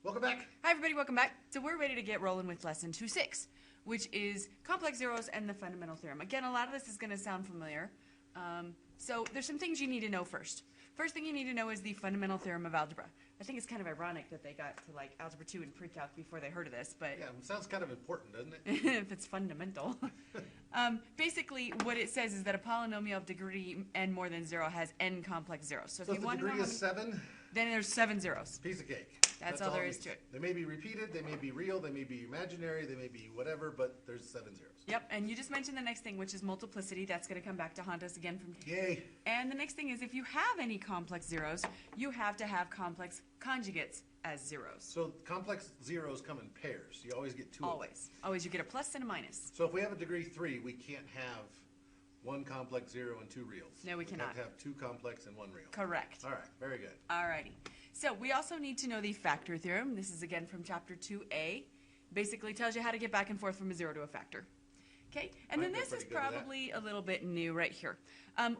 Welcome back. Hi everybody, welcome back. So we're ready to get rolling with lesson 2.6, which is complex zeros and the fundamental theorem. Again, a lot of this is going to sound familiar. So there's some things you need to know first. First thing you need to know is the fundamental theorem of algebra. I think it's kind of ironic that they got to like Algebra 2 and pre-calc before they heard of this, but Yeah, it sounds kind of important, doesn't it? if it's fundamental. Basically, what it says is that a polynomial of degree n more than 0 has n complex zeros. So So if if you the want to know degree how is many, 7, then there's 7 zeros. piece of cake. That's all there is means. to it. They may be repeated, they may be real, they may be imaginary, they may be whatever, but there's 7 zeros. Yep, and you just mentioned the next thing, which is multiplicity. That's going to come back to haunt us again from. Yay. And the next thing is, if you have any complex zeros, you have to have complex conjugates as zeros. So complex zeros come in pairs. You always get two of them. Always, you get a plus and a minus. So if we have a degree 3, we can't have one complex zero and 2 reals. No, we cannot. have to have 2 complex and 1 real. Correct. All right, very good. Alrighty. So we also need to know the factor theorem. This is again from chapter 2a. Basically tells you how to get back and forth from a zero to a factor. Okay, and then this is probably a little bit new right here.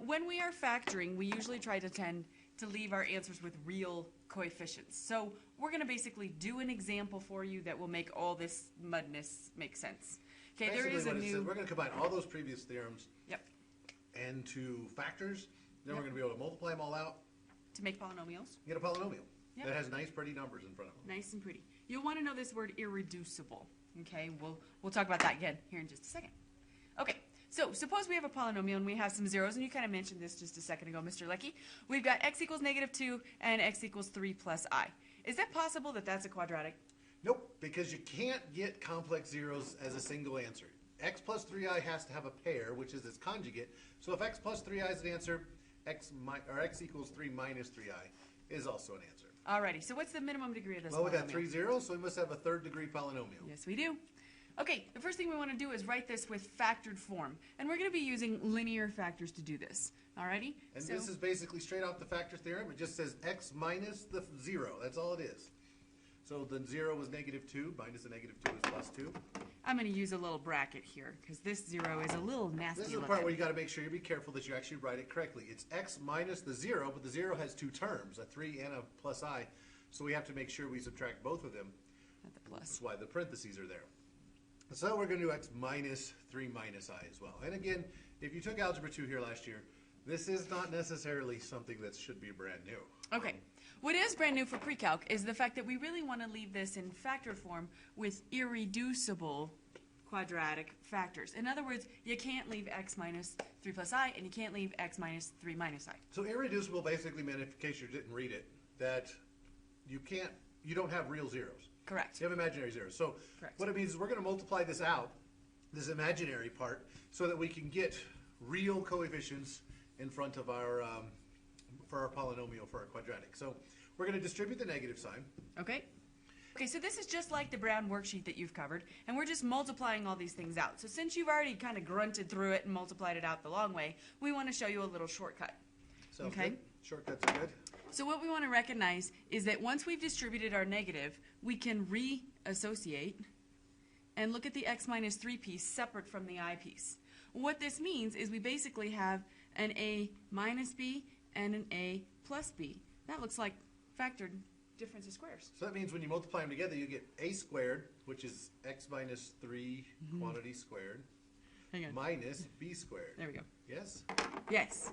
When we are factoring, we usually tend to leave our answers with real coefficients. So we're going to basically do an example for you that will make all this mudness make sense. Okay, there is a new. We're going to combine all those previous theorems. Yep. Into factors. Then we're going to be able to multiply them all out. To make polynomials. Get a polynomial. Yep. That has nice, pretty numbers in front of them. Nice and pretty. You'll want to know this word irreducible. Okay, we'll talk about that again here in just a second. Okay, so suppose we have a polynomial and we have some zeros, and you kind of mentioned this just a second ago, Mr. Lecky. We've got x equals -2 and x equals 3 plus I. Is that possible that that's a quadratic? Nope, because you can't get complex zeros as a single answer. X plus 3i has to have a pair, which is its conjugate. So if x plus 3i is an answer, x equals 3 minus 3i is also an answer. Alrighty, so what's the minimum degree of this Well, we got polynomial? 3 zeros, so we must have a third degree polynomial. Yes, we do. Okay, the first thing we want to do is write this with factored form. And we're going to be using linear factors to do this. Alrighty? And so this is basically straight off the factor theorem. It just says x minus the 0. That's all it is. So the 0 was -2, minus the -2 is +2. I'm going to use a little bracket here because this 0 is a little nasty. This is the part where you got to make sure you be careful that you actually write it correctly. It's x minus the 0, but the 0 has 2 terms, a 3 and a plus I. So we have to make sure we subtract both of them. Not the plus. That's why the parentheses are there. So we're going to do x minus 3 minus I as well. And again, if you took Algebra 2 here last year, this is not necessarily something that should be brand new. Okay. What is brand new for pre-calc is the fact that we really want to leave this in factor form with irreducible quadratic factors. In other words, you can't leave x minus 3 plus I, and you can't leave x minus 3 minus I. So irreducible basically meant, in case you didn't read it, that you don't have real zeros. Correct. You have imaginary zeros. So Correct. what it means is we're going to multiply this out, this imaginary part, so that we can get real coefficients in front of our, for our polynomial, for our quadratic. So we're going to distribute the negative sign. Okay. Okay, so this is just like the brown worksheet that you've covered, and we're just multiplying all these things out. So since you've already kind of grunted through it and multiplied it out the long way, we want to show you a little shortcut. Sounds Okay. good. Shortcuts are good. So what we want to recognize is that once we've distributed our negative, we can reassociate and look at the x minus 3 piece separate from the I piece. What this means is we basically have an a minus b and an a plus b. That looks like factored difference of squares. So that means when you multiply them together, you get a squared, which is x minus 3 quantity squared, Hang on. minus b squared. There we go. Yes? Yes,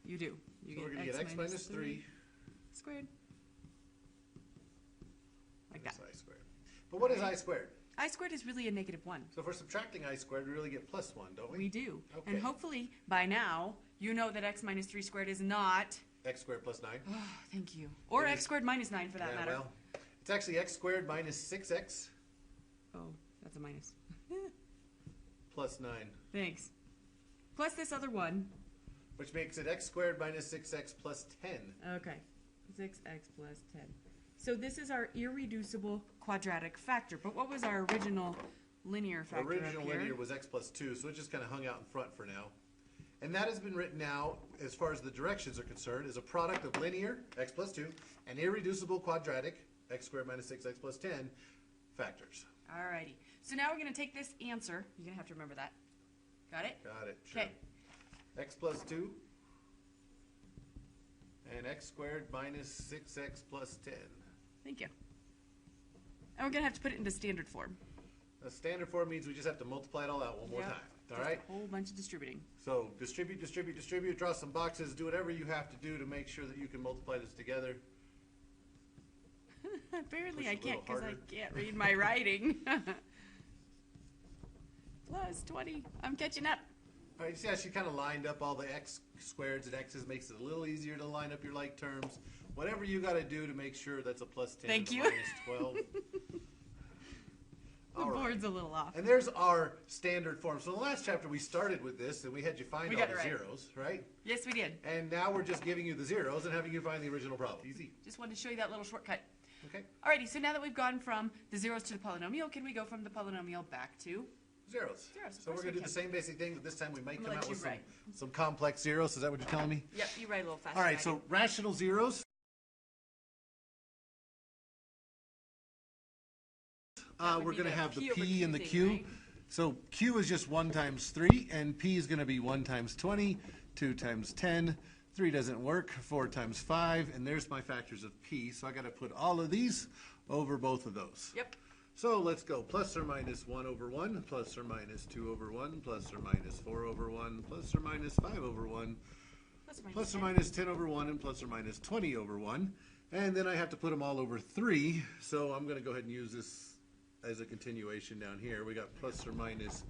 you do. You So we're going to get x minus 3 squared. Like minus that. I squared. But what is I squared? I squared is really a -1. So if we're subtracting I squared, we really get plus 1, don't we? We do. Okay. And hopefully by now you know that x minus 3 squared is not. X squared plus 9. Oh, thank you. Or It x is- squared minus 9 for that Yeah, matter. well, it's actually x squared minus 6x Oh, that's a minus. plus 9, Thanks. Plus this other one. which makes it x squared minus 6x plus 10. Okay. 6x plus 10. So this is our irreducible quadratic factor. But what was our original linear factor Original up here? linear was x plus 2, so it just kind of hung out in front for now. And that has been written now, as far as the directions are concerned, as a product of linear, x plus 2, and irreducible quadratic, x squared minus 6x plus 10, factors. Alrighty. So now we're going to take this answer. You're going to have to remember that. Got it? Got it, sure. Okay. X plus 2 and x squared minus 6x plus 10. Thank you. And we're going to have to put it into standard form. The standard form means we just have to multiply it all out one more time. All Just right? a whole bunch of distributing. So distribute, distribute, distribute, draw some boxes, do whatever you have to do to make sure that you can multiply this together. Apparently Push I a can't little because I harder. can't read my writing. Plus 20. I'm catching up. All right, you see how she kind of lined up all the x squareds and x's, makes it a little easier to line up your like terms. Whatever you got to do to make sure that's a plus 10 Thank and a you. minus 12. The All right. board's a little off. And there's our standard form. So in the last chapter we started with this and we had you find We all got the it right. zeros, right? Yes, we did. And now we're just giving you the zeros and having you find the original problem. Easy. Just wanted to show you that little shortcut. Okay? Alrighty, so now that we've gone from the zeros to the polynomial, can we go from the polynomial back to Zeros. Zeros, of So we're course going to we do the can. same basic thing, but this time we might I'm come gonna out let with you some, write. some complex zeros. Is that what you're telling me? Yep, you write a little faster. All right, than I so do. rational zeros. would We're be going to the have the P over P Q and the thing, Q. right? So Q is just 1 times 3, and P is going to be 1 times 20, 2 times 10, 3 doesn't work, 4 times 5, and there's my factors of P. So I got to put all of these over both of those. Yep. So let's go plus or minus 1 over 1, plus or minus 2 over 1, plus or minus 4 over 1, plus or minus 5 over 1, plus or minus 10 over 1, and plus or minus 20 over 1. And then I have to put them all over 3, so I'm going to go ahead and use this as a continuation down here. We got plus or minus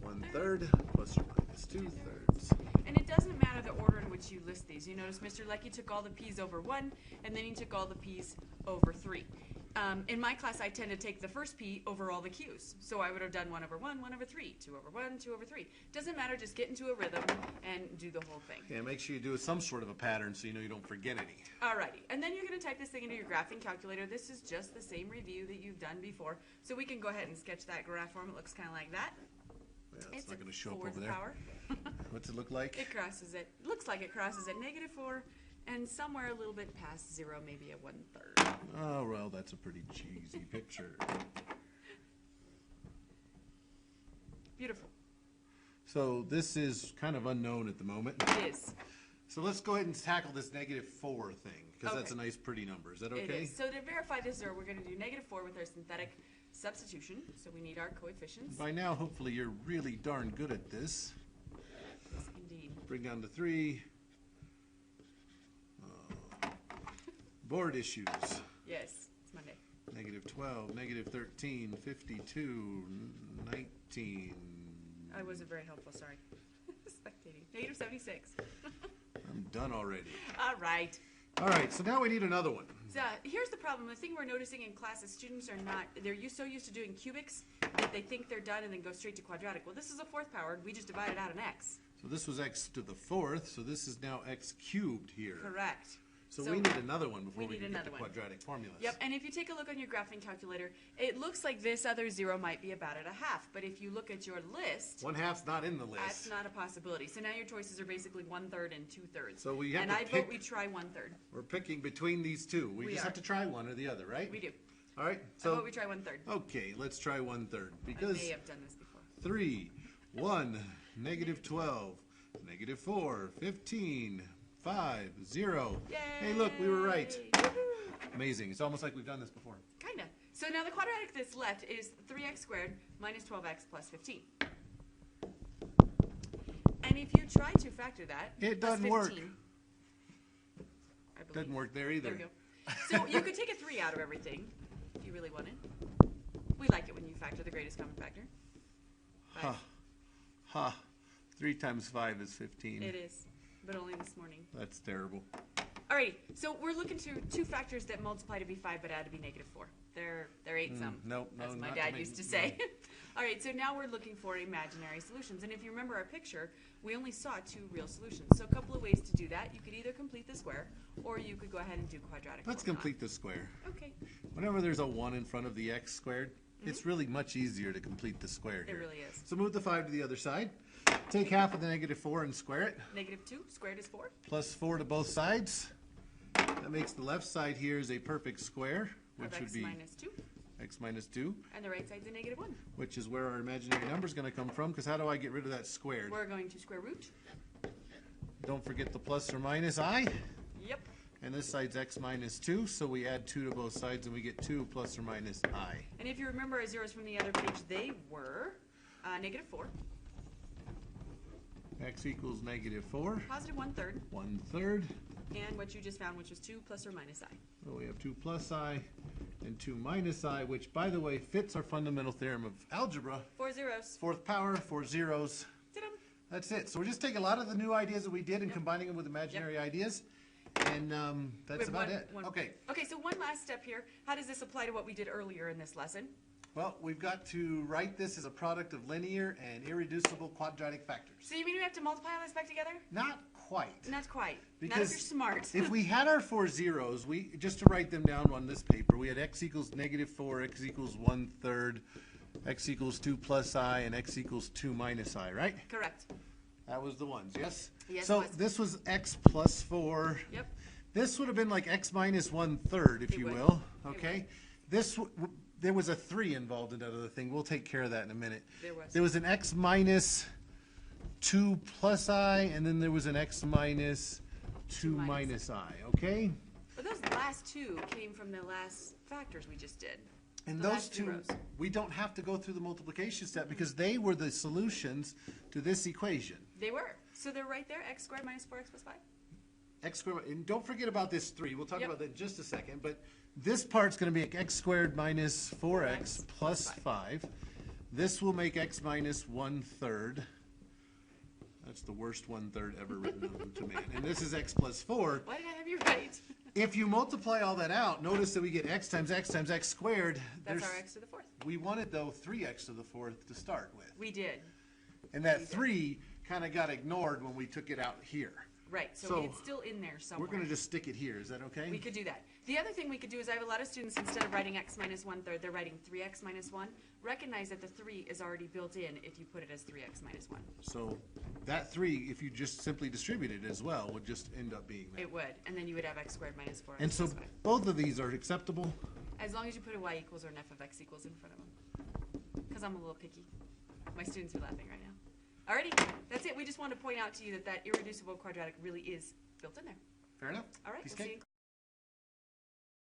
1/3, plus or minus 2/3. And it doesn't matter the order in which you list these. You notice Mr. Leckie took all the P's over 1, and then he took all the P's over 3. In my class, I tend to take the first P over all the Q's. So I would have done 1 over 1, 1 over 3, 2 over 1, 2 over 3. Doesn't matter, just get into a rhythm and do the whole thing. Yeah, make sure you do some sort of a pattern so you know you don't forget any. Alrighty, and then you're going to type this thing into your graphing calculator. This is just the same review that you've done before. So we can go ahead and sketch that graph form. It looks kind of like that. Yeah, it's not going to show up fourth over there. power. What's it look like? It crosses it. Looks like it crosses at -4, and somewhere a little bit past 0, maybe at 1/3. Oh, well, that's a pretty cheesy picture. Beautiful. So this is kind of unknown at the moment. It is. So let's go ahead and tackle this -4 thing, because that's a Okay. nice pretty number. Is that It okay? is. So to verify this 0, we're going to do -4 with our synthetic substitution. So we need our coefficients. By now, hopefully, you're really darn good at this. Yes, indeed. Bring down to 3. Board issues. Yes, it's Monday. -12, -13, 52, 19. I wasn't very helpful, sorry. Spectating. -76. I'm done already. All right. All right, so now we need another one. So here's the problem. The thing we're noticing in class is students are not, they're so used to doing cubics that they think they're done and then go straight to quadratic. Well, this is a 4th powered. We just divided out an x. So this was x to the 4th, so this is now x cubed here. Correct. So we need another one before we we need can get another the one. quadratic formulas. Yep, and if you take a look on your graphing calculator, it looks like this other 0 might be about at a half. But if you look at your list, 1/2's not in the list. that's not a possibility. So now your choices are basically 1/3 and 2/3. So we have and to I pick- vote we try 1/3. We're picking between these two. We just are. have to try one or the other, right? We do. All right. I So vote we try 1/3. okay, let's try 1/3 I because may have done this before. 3, 1, -12, -4, 15, 5, 0. Yay! Hey, look, we were right. Woohoo! Amazing. It's almost like we've done this before. Kinda. So now the quadratic that's left is 3x squared minus 12x plus 15. And if you try to factor that, It plus doesn't work. 15, I believe. Doesn't work there either. There we go. So you could take a 3 out of everything if you really wanted. We like it when you factor the greatest common factor. Ha. Ha. 3 times 5 is 15. It is, but only this morning. That's terrible. Alrighty, so we're looking to 2 factors that multiply to be 5 but add to be -4. They're 8 some. nope, no, As my not dad to me. used to say. Alright, so now we're looking for imaginary solutions. And if you remember our picture, we only saw 2 real solutions. So a couple of ways to do that. You could either complete the square, or you could go ahead and do quadratic. Let's or not. complete the square. Okay, Whenever there's a 1 in front of the x squared, it's really much easier to complete the square it here. really is. So move the 5 to the other side. Take half of the -4 and square it. -2 squared is 4. Plus 4 to both sides. That makes the left side here is a perfect square, which Of would x be minus 2. x minus 2, And the right side's a -1. which is where our imaginary number is going to come from, because how do I get rid of that squared? We're going to square root. Don't forget the plus or minus I. Yep. And this side's x minus 2, so we add 2 to both sides, and we get 2 plus or minus I. And if you remember our zeros from the other page, they were negative 4. X equals negative 4. Positive 1/3. 1/3. And what you just found, which was 2 plus or minus I. So we have 2 plus I and 2 minus I, which, by the way, fits our fundamental theorem of algebra. 4 zeros. 4th power, 4 zeros. Ta-da. That's it. So we're just taking a lot of the new ideas that we did and combining them with imaginary ideas. And that's about it. Okay. Okay, so one last step here. How does this apply to what we did earlier in this lesson? Well, we've got to write this as a product of linear and irreducible quadratic factors. So you mean we have to multiply all this back together? Not quite. Not quite. Because not if you're smart. If we had our 4 zeros, we just to write them down on this paper, we had x equals negative 4, x equals 1/3, x equals 2 plus I, and x equals 2 minus I, right? Correct. That was the ones, yes? Yes, so it was. this was x plus 4. Yep. This would have been like x minus 1/3, if It you would. will. It Okay? This there was a 3 involved in that other thing. We'll take care of that in a minute. There was. There was an x minus 2 plus I, and then there was an x minus 2 minus I, okay? But those last two came from the last factors we just did. And The those last two two, rows. we don't have to go through the multiplication step because they were the solutions to this equation. They were. So they're right there, x squared minus 4x plus 5. X squared, and don't forget about this 3. We'll talk Yep. about that in just a second. But this part's going to be x squared minus 4x plus 5. This will make x minus 1/3. That's the worst 1/3 ever written known to man. And this is x plus 4. Why did I have you right? If you multiply all that out, notice that we get x times x times x squared. That's our x to the 4th. We wanted, though, 3x to the 4th to start with. We did. And that 3 kind of got ignored when we took it out here. Right, so, So, it's still in there somewhere. We're going to just stick it here. Is that okay? We could do that. The other thing we could do is I have a lot of students, instead of writing x minus 1/3, they're writing 3x minus 1. Recognize that the 3 is already built in if you put it as 3x minus 1. So that 3, if you just simply distribute it as well, would just end up being that. It would, and then you would have x squared minus 4x And so plus 5. both of these are acceptable. As long as you put a y equals or an f of x equals in front of them. Because I'm a little picky. My students are laughing right now. Alrighty, that's it. We just wanted to point out to you that that irreducible quadratic really is built in there. Fair enough. All right, Piece we'll of see cake. you.